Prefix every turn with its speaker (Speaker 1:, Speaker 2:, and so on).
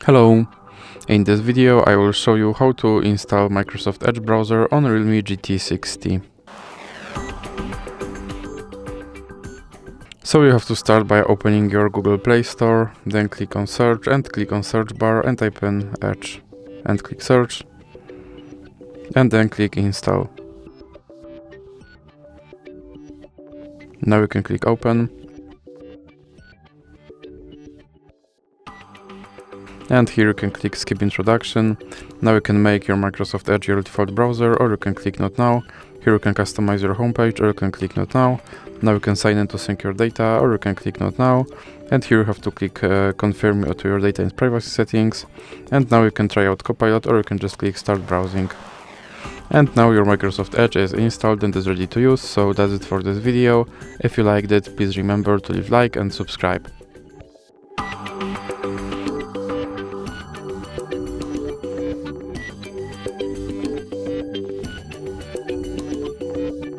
Speaker 1: Hello! In this video I will show you how to install Microsoft Edge browser on Realme GT 60. So you have to start by opening your Google Play Store, then click on search and click on search bar and type in Edge and click search and then click install. Now you can click open. And here you can click skip introduction. Now you can make your Microsoft Edge your default browser, or you can click not now. Here you can customize your homepage, or you can click not now. Now you can sign in to sync your data, or you can click not now. And here you have to click confirm to your data and privacy settings. And now you can try out Copilot, or you can just click start browsing. And now your Microsoft Edge is installed and is ready to use. So that's it for this video. If you liked it, please remember to leave like and subscribe.